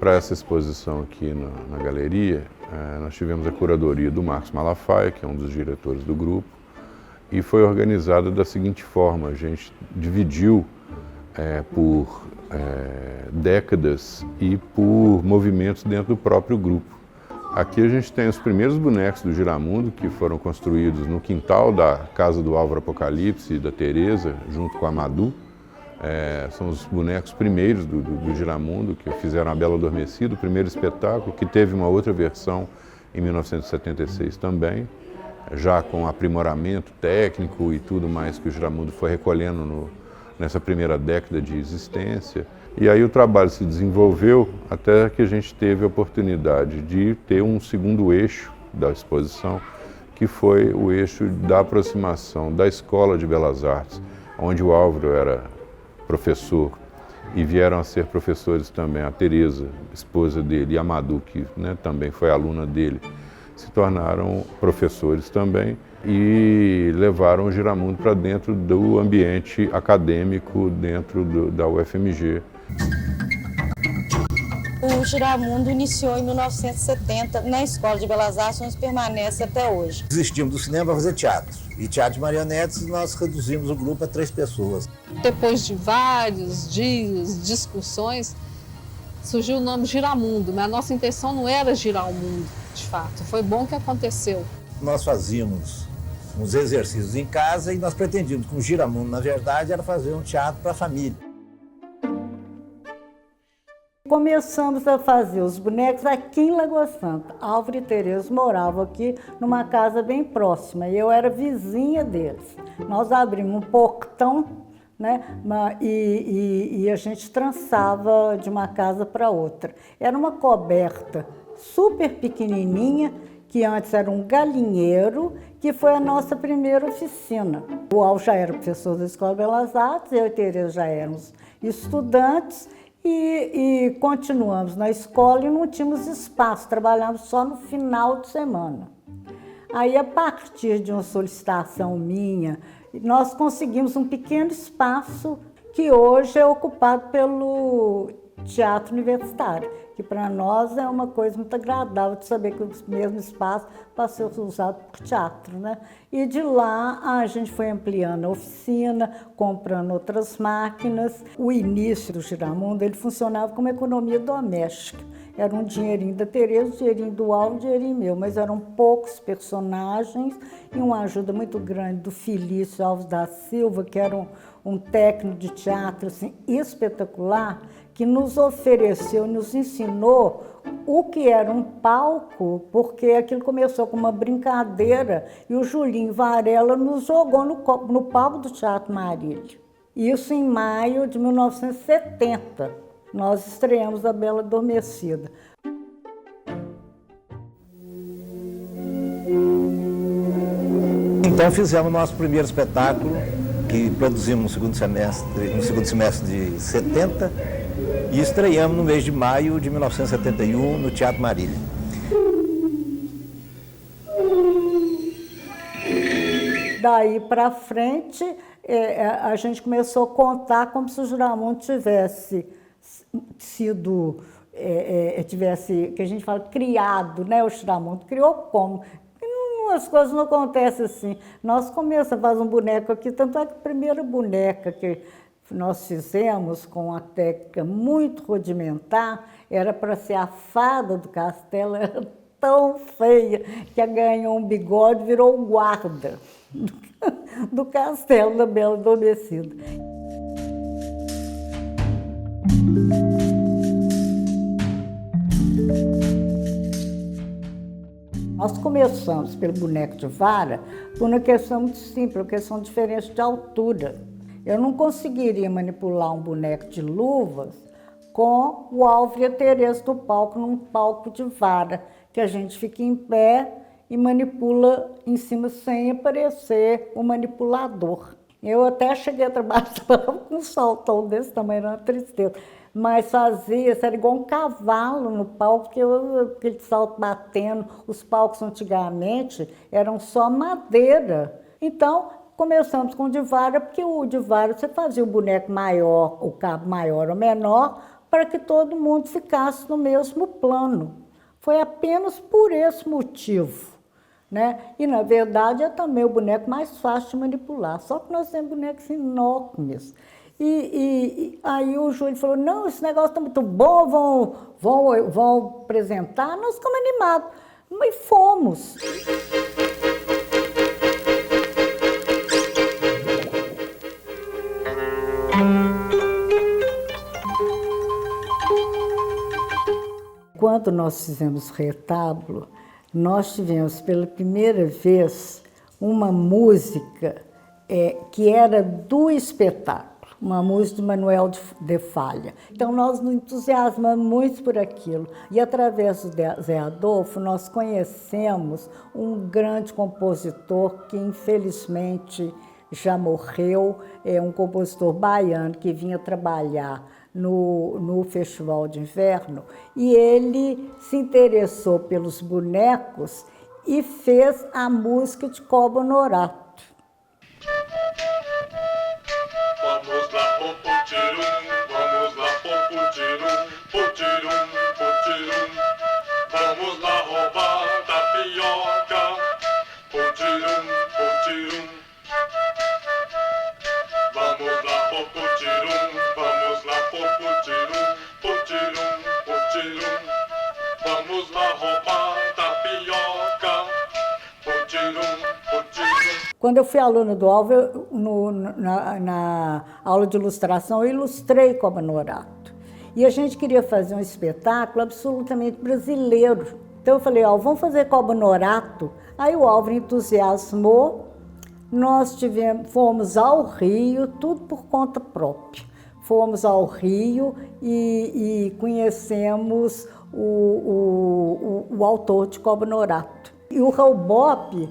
para essa exposição aqui na galeria, nós tivemos a curadoria do Marcos Malafaia, que é um dos diretores do grupo, e foi organizada da seguinte forma: a gente dividiu por décadas e por movimentos dentro do próprio grupo. Aqui a gente tem os primeiros bonecos do Giramundo, que foram construídos no quintal da casa do Álvaro Apocalipse e da Teresa, junto com a Madu. São os bonecos primeiros do Giramundo, que fizeram A Bela Adormecida, o primeiro espetáculo, que teve uma outra versão em 1976 também, já com aprimoramento técnico e tudo mais que o Giramundo foi recolhendo nessa primeira década de existência. E aí o trabalho se desenvolveu até que a gente teve a oportunidade de ter um segundo eixo da exposição, que foi o eixo da aproximação da Escola de Belas Artes, onde o Álvaro era professor, e vieram a ser professores também a Teresa, esposa dele, e a Madu, que também foi aluna dele, se tornaram professores também e levaram o Giramundo para dentro do ambiente acadêmico dentro da UFMG. O Giramundo iniciou em 1970 na Escola de Belas Artes, onde permanece até hoje. Desistimos do cinema para fazer teatro. E teatro de marionetes, nós reduzimos o grupo a 3 pessoas. Depois de vários dias, discussões, surgiu o nome Giramundo, mas a nossa intenção não era girar o mundo, de fato. Foi bom que aconteceu. Nós fazíamos uns exercícios em casa e nós pretendíamos que o Giramundo, na verdade, era fazer um teatro para a família. Começamos a fazer os bonecos aqui em Lagoa Santa. Álvaro e Teresa moravam aqui numa casa bem próxima e eu era vizinha deles. Nós abrimos um portão, e a gente trançava de uma casa para outra. Era uma coberta super pequenininha, que antes era um galinheiro, que foi a nossa primeira oficina. O Álvaro já era professor da Escola de Belas Artes, eu e Teresa já éramos estudantes, e continuamos na escola e não tínhamos espaço, trabalhávamos só no final de semana. Aí, a partir de uma solicitação minha, nós conseguimos um pequeno espaço que hoje é ocupado pelo Teatro Universitário, que para nós é uma coisa muito agradável de saber que o mesmo espaço passou a ser usado por teatro, E de lá a gente foi ampliando a oficina, comprando outras máquinas. O início do Giramundo, ele funcionava como economia doméstica. Era um dinheirinho da Teresa, um dinheirinho do Álvaro, um dinheirinho meu, mas eram poucos personagens e uma ajuda muito grande do Felício Alves da Silva, que era um técnico de teatro assim, espetacular, que nos ofereceu, nos ensinou o que era um palco, porque aquilo começou com uma brincadeira e o Julinho Varela nos jogou no palco do Teatro Marília. Isso em maio de 1970. Nós estreamos A Bela Adormecida. Então fizemos nosso primeiro espetáculo, que produzimos no segundo semestre de 70, e estreamos no mês de maio de 1971 no Teatro Marília. Daí para frente, a gente começou a contar como se o Giramundo tivesse sido, que a gente fala, criado, O Giramundo criou como? As coisas não acontecem assim. Nós começamos a fazer um boneco aqui, tanto é que a primeira boneca que nós fizemos com uma técnica muito rudimentar era para ser a fada do castelo, era tão feia que ganhou um bigode e virou o guarda do castelo da Bela Adormecida. Nós começamos pelo boneco de vara por uma questão muito simples, uma questão diferente de altura. Eu não conseguiria manipular um boneco de luvas com o Álvaro e a Teresa do palco, num palco de vara, que a gente fica em pé e manipula em cima sem aparecer o manipulador. Eu até cheguei a trabalhar com um saltão desse tamanho, era uma tristeza. Mas fazia, era igual um cavalo no palco, porque aquele salto batendo. Os palcos antigamente eram só madeira. Então, começamos com o de vara, porque o de vara você fazia o boneco maior, o cabo maior ou menor, para que todo mundo ficasse no mesmo plano. Foi apenas por esse motivo, né? E, na verdade, é também o boneco mais fácil de manipular, só que nós temos bonecos enormes. E aí o Júlio falou, não, esse negócio está muito bom, vão apresentar. Nós ficamos animados, mas fomos. Quando nós fizemos retábulo, nós tivemos pela primeira vez uma música que era do espetáculo, uma música de Manuel de Falha. Então nós nos entusiasmamos muito por aquilo. E através do Zé Adolfo nós conhecemos um grande compositor que infelizmente já morreu, um compositor baiano que vinha trabalhar no Festival de Inverno, e ele se interessou pelos bonecos e fez a música de Cobo Honorato. Vamos lá, putirum, vamos lá, putirum, putirum, putirum. Vamos lá roubar tapioca, putirum, putirum. Vamos lá, putirum, vamos lá, putirum, putirum, putirum. Vamos lá roubar tapioca, putirum, putirum. Quando eu fui aluna do Álvaro, na aula de ilustração, eu ilustrei Cobo Honorato. E a gente queria fazer um espetáculo absolutamente brasileiro. Então eu falei, vamos fazer Cobo Honorato. Aí o Álvaro entusiasmou. Nós fomos ao Rio, tudo por conta própria. Fomos ao Rio e conhecemos o autor de Cobo Honorato. E o Raul Bopp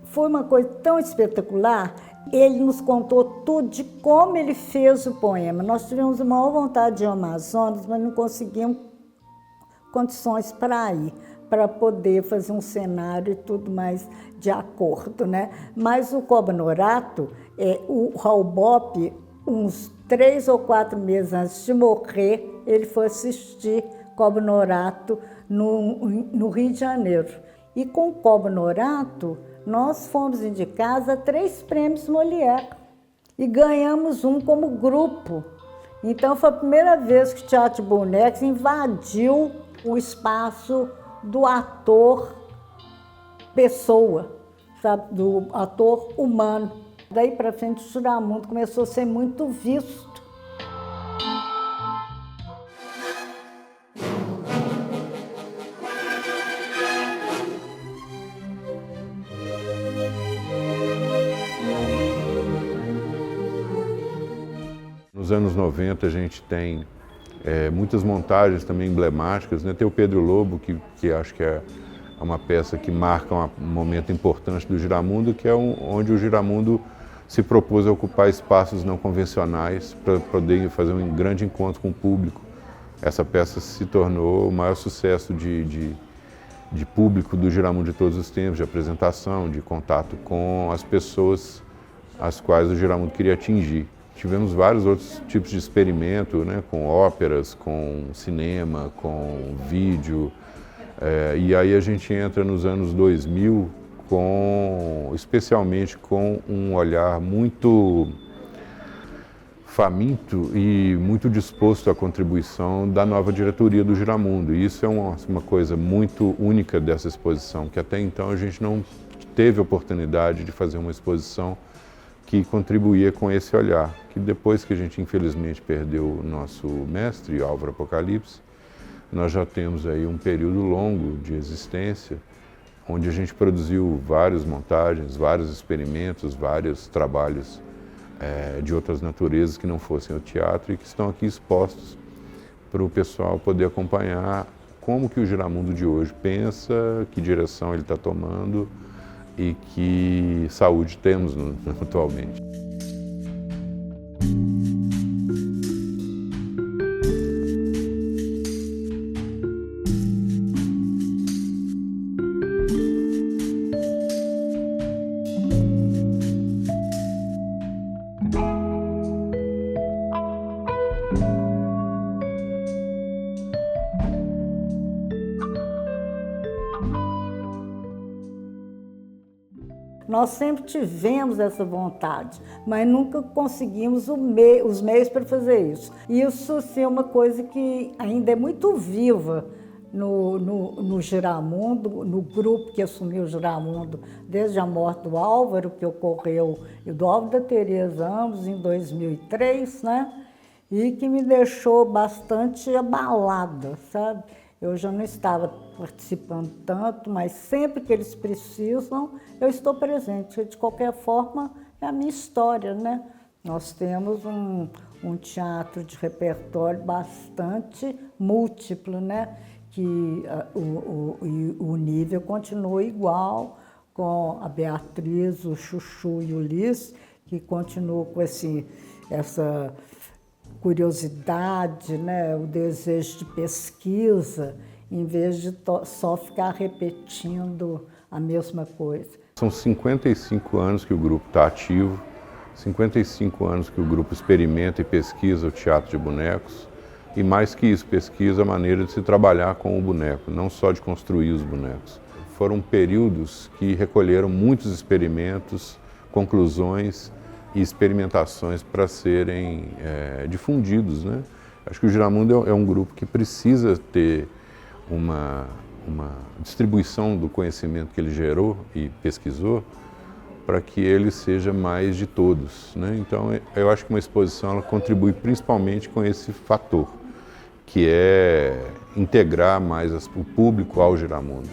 foi uma coisa tão espetacular, ele nos contou tudo de como ele fez o poema. Nós tivemos a maior vontade de ir ao Amazonas, mas não conseguimos condições para ir, para poder fazer um cenário e tudo mais de acordo, né? Mas o Cobo Honorato, o Raul Bopp, uns 3 ou 4 meses antes de morrer, ele foi assistir Cobo Honorato no Rio de Janeiro. E com o Cobo Honorato, nós fomos indicados a 3 prêmios Molière e ganhamos um como grupo. Então foi a primeira vez que o Teatro de Bonecos invadiu o espaço do ator pessoa, sabe? Do ator humano. Daí para frente o Giramundo começou a ser muito visto. Nos anos 90 a gente tem muitas montagens também emblemáticas, né? Tem o Pedro Lobo, que acho que é uma peça que marca um momento importante do Giramundo, que é onde o Giramundo se propôs a ocupar espaços não convencionais para poder fazer um grande encontro com o público. Essa peça se tornou o maior sucesso de público do Giramundo de todos os tempos, de apresentação, de contato com as pessoas as quais o Giramundo queria atingir. Tivemos vários outros tipos de experimento, né, com óperas, com cinema, com vídeo. E aí a gente entra nos anos 2000, especialmente com um olhar muito faminto e muito disposto à contribuição da nova diretoria do Giramundo. E isso é uma coisa muito única dessa exposição, que até então a gente não teve oportunidade de fazer uma exposição que contribuía com esse olhar, que depois que a gente infelizmente perdeu o nosso mestre, Álvaro Apocalipse, nós já temos aí um período longo de existência, onde a gente produziu várias montagens, vários experimentos, vários trabalhos de outras naturezas que não fossem o teatro e que estão aqui expostos para o pessoal poder acompanhar como que o Giramundo de hoje pensa, que direção ele está tomando, e que saúde temos atualmente. Nós sempre tivemos essa vontade, mas nunca conseguimos os meios para fazer isso. Isso, sim, é uma coisa que ainda é muito viva no Giramundo, no grupo que assumiu o Giramundo desde a morte do Álvaro, que ocorreu, e do Álvaro da Tereza, ambos em 2003, né? E que me deixou bastante abalada, sabe? Eu já não estava participando tanto, mas sempre que eles precisam, eu estou presente. De qualquer forma, é a minha história, né? Nós temos um teatro de repertório bastante múltiplo, né? Que o nível continua igual, com a Beatriz, o Chuchu e o Liz, que continuam com essa curiosidade, né? O desejo de pesquisa, em vez de só ficar repetindo a mesma coisa. São 55 anos que o grupo está ativo, 55 anos que o grupo experimenta e pesquisa o teatro de bonecos, e mais que isso, pesquisa a maneira de se trabalhar com o boneco, não só de construir os bonecos. Foram períodos que recolheram muitos experimentos, conclusões e experimentações para serem difundidos, né? Acho que o Giramundo é um grupo que precisa ter uma distribuição do conhecimento que ele gerou e pesquisou para que ele seja mais de todos, né? Então, eu acho que uma exposição ela contribui principalmente com esse fator, que é integrar mais o público ao Giramundo.